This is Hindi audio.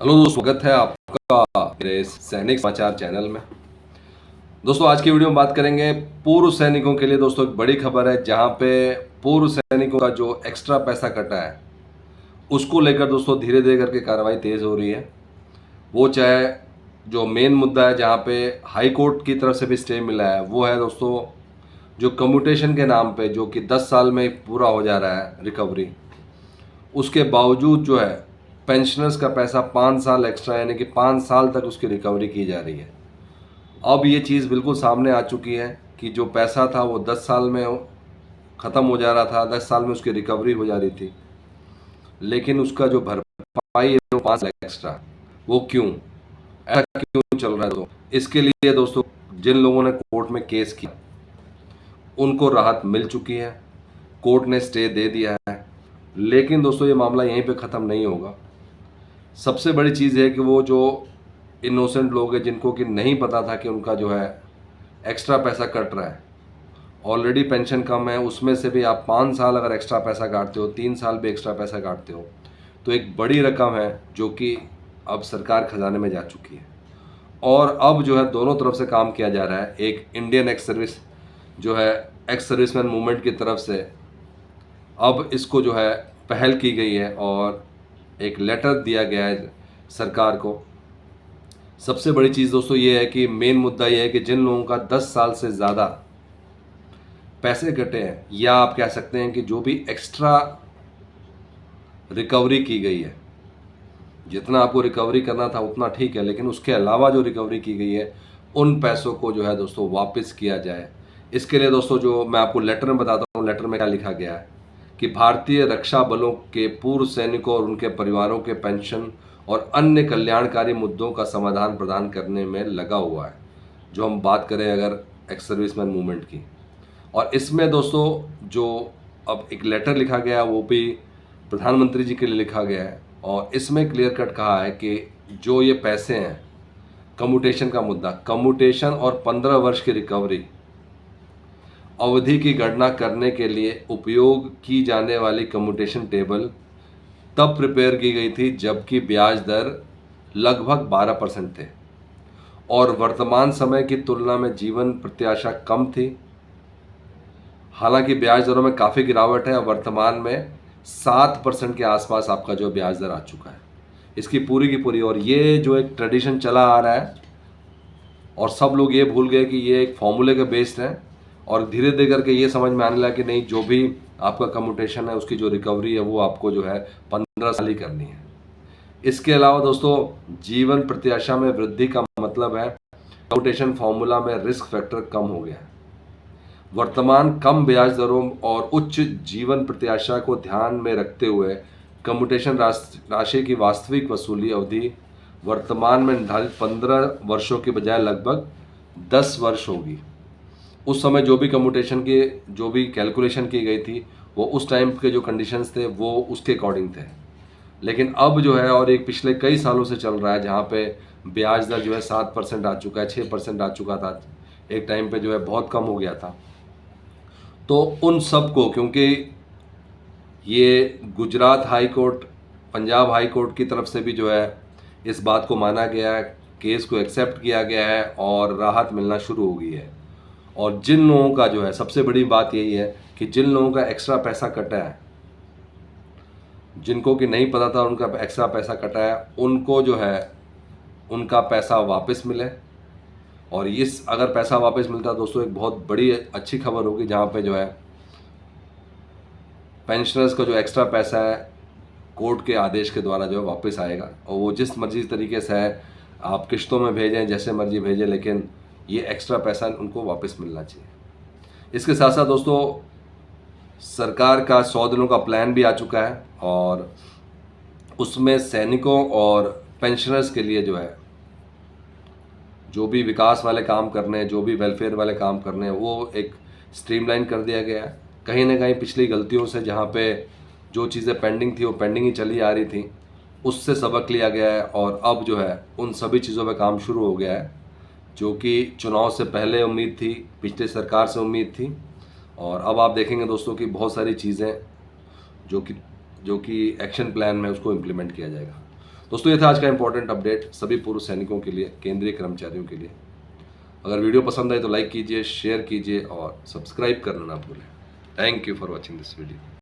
हेलो दोस्तों, स्वागत है आपका मेरे सैनिक समाचार चैनल में। दोस्तों, आज की वीडियो में बात करेंगे पूर्व सैनिकों के लिए। दोस्तों, एक बड़ी खबर है जहां पे पूर्व सैनिकों का जो एक्स्ट्रा पैसा कटा है उसको लेकर दोस्तों धीरे धीरे करके कार्रवाई तेज हो रही है। वो चाहे जो मेन मुद्दा है जहां पे हाई कोर्ट की तरफ से भी स्टे मिला है, वो है दोस्तों जो कम्यूटेशन के नाम पे, जो कि 10 साल में पूरा हो जा रहा है रिकवरी, उसके बावजूद जो है पेंशनर्स का पैसा 5 साल एक्स्ट्रा, यानी कि 5 साल तक उसकी रिकवरी की जा रही है। अब ये चीज़ बिल्कुल सामने आ चुकी है कि जो पैसा था वो 10 साल में ख़त्म हो जा रहा था, 10 साल में उसकी रिकवरी हो जा रही थी, लेकिन उसका जो भरपाई है वो 5 साल एक्स्ट्रा। वो क्यों, ऐसा क्यों चल रहा है? तो इसके लिए दोस्तों जिन लोगों ने कोर्ट में केस किया उनको राहत मिल चुकी है, कोर्ट ने स्टे दे दिया है। लेकिन दोस्तों ये मामला यहीं पे ख़त्म नहीं होगा। सबसे बड़ी चीज़ है कि वो जो इनोसेंट लोग हैं जिनको कि नहीं पता था कि उनका जो है एक्स्ट्रा पैसा कट रहा है, ऑलरेडी पेंशन कम है, उसमें से भी आप 5 साल अगर एक्स्ट्रा पैसा काटते हो, 3 साल भी एक्स्ट्रा पैसा काटते हो, तो एक बड़ी रकम है जो कि अब सरकार खजाने में जा चुकी है। और अब जो है दोनों तरफ से काम किया जा रहा है। एक इंडियन एक्स सर्विस जो है एक्स सर्विसमैन मूवमेंट की तरफ से अब इसको जो है पहल की गई है और एक लेटर दिया गया है सरकार को। सबसे बड़ी चीज़ दोस्तों ये है कि मेन मुद्दा ये है कि जिन लोगों का 10 साल से ज़्यादा पैसे कटे हैं, या आप कह सकते हैं कि जो भी एक्स्ट्रा रिकवरी की गई है, जितना आपको रिकवरी करना था उतना ठीक है, लेकिन उसके अलावा जो रिकवरी की गई है उन पैसों को जो है दोस्तों वापस किया जाए। इसके लिए दोस्तों जो मैं आपको लेटर में बताता हूँ, लेटर में क्या लिखा गया है कि भारतीय रक्षा बलों के पूर्व सैनिकों और उनके परिवारों के पेंशन और अन्य कल्याणकारी मुद्दों का समाधान प्रदान करने में लगा हुआ है। जो हम बात करें अगर एक्स सर्विसमैन मूवमेंट की, और इसमें दोस्तों जो अब एक लेटर लिखा गया है वो भी प्रधानमंत्री जी के लिए लिखा गया है, और इसमें क्लियर कट कहा है कि जो ये पैसे हैं, कम्यूटेशन का मुद्दा, कम्यूटेशन और 15 वर्ष की रिकवरी अवधि की गणना करने के लिए उपयोग की जाने वाली कम्यूटेशन टेबल तब प्रिपेयर की गई थी जबकि ब्याज दर लगभग 12% थे और वर्तमान समय की तुलना में जीवन प्रत्याशा कम थी। हालांकि ब्याज दरों में काफ़ी गिरावट है और वर्तमान में 7% के आसपास आपका जो ब्याज दर आ चुका है इसकी पूरी की पूरी। और ये जो एक ट्रेडिशन चला आ रहा है और सब लोग ये भूल गए कि ये एक फॉर्मूले के बेस्ड है, और धीरे धीरे करके ये समझ में आने लगा कि नहीं, जो भी आपका कम्यूटेशन है उसकी जो रिकवरी है वो आपको जो है 15 साल ही करनी है। इसके अलावा दोस्तों जीवन प्रत्याशा में वृद्धि का मतलब है कम्यूटेशन फॉर्मूला में रिस्क फैक्टर कम हो गया है। वर्तमान कम ब्याज दरों और उच्च जीवन प्रत्याशा को ध्यान में रखते हुए कम्यूटेशन राशि की वास्तविक वसूली अवधि वर्तमान में निर्धारित 15 वर्षों के बजाय लगभग 10 वर्ष होगी। उस समय जो भी कम्यूटेशन की जो भी कैलकुलेशन की गई थी वो उस टाइम के जो कंडीशंस थे वो उसके अकॉर्डिंग थे, लेकिन अब जो है और एक पिछले कई सालों से चल रहा है जहाँ पे ब्याज दर जो है 7% आ चुका है, 6% आ चुका था, एक टाइम पे जो है बहुत कम हो गया था। तो उन सब को, क्योंकि ये Gujarat high court, Punjab high court की तरफ से भी जो है इस बात को माना गया है, केस को एक्सेप्ट किया गया है और राहत मिलना शुरू हो गई है। और जिन लोगों का जो है, सबसे बड़ी बात यही है कि जिन लोगों का एक्स्ट्रा पैसा कटा है, जिनको कि नहीं पता था उनका एक्स्ट्रा पैसा कटा है, उनको जो है उनका पैसा वापस मिले। और इस अगर पैसा वापस मिलता दोस्तों एक बहुत बड़ी अच्छी खबर होगी, जहाँ पे जो है पेंशनर्स का जो एक्स्ट्रा पैसा है कोर्ट के आदेश के द्वारा जो है वापस आएगा, और वो जिस मर्जी तरीके से है आप किश्तों में भेजें, जैसे मर्जी भेजें, लेकिन ये एक्स्ट्रा पैसा उनको वापस मिलना चाहिए। इसके साथ साथ दोस्तों सरकार का 100 दिनों का प्लान भी आ चुका है, और उसमें सैनिकों और पेंशनर्स के लिए जो है जो भी विकास वाले काम करने हैं, जो भी वेलफेयर वाले काम करने हैं, वो एक स्ट्रीमलाइन कर दिया गया है। कहीं ना कहीं पिछली गलतियों से जहाँ पे जो चीज़ें पेंडिंग थी वो पेंडिंग ही चली आ रही थी, उससे सबक लिया गया है और अब जो है उन सभी चीज़ों पे काम शुरू हो गया है, जो कि चुनाव से पहले उम्मीद थी, पिछले सरकार से उम्मीद थी। और अब आप देखेंगे दोस्तों कि बहुत सारी चीज़ें जो कि एक्शन प्लान में उसको इम्प्लीमेंट किया जाएगा। दोस्तों ये था आज का इंपॉर्टेंट अपडेट सभी पूर्व सैनिकों के लिए, केंद्रीय कर्मचारियों के लिए। अगर वीडियो पसंद आए तो लाइक कीजिए, शेयर कीजिए और सब्सक्राइब करना ना भूलें। Thank you for watching this video.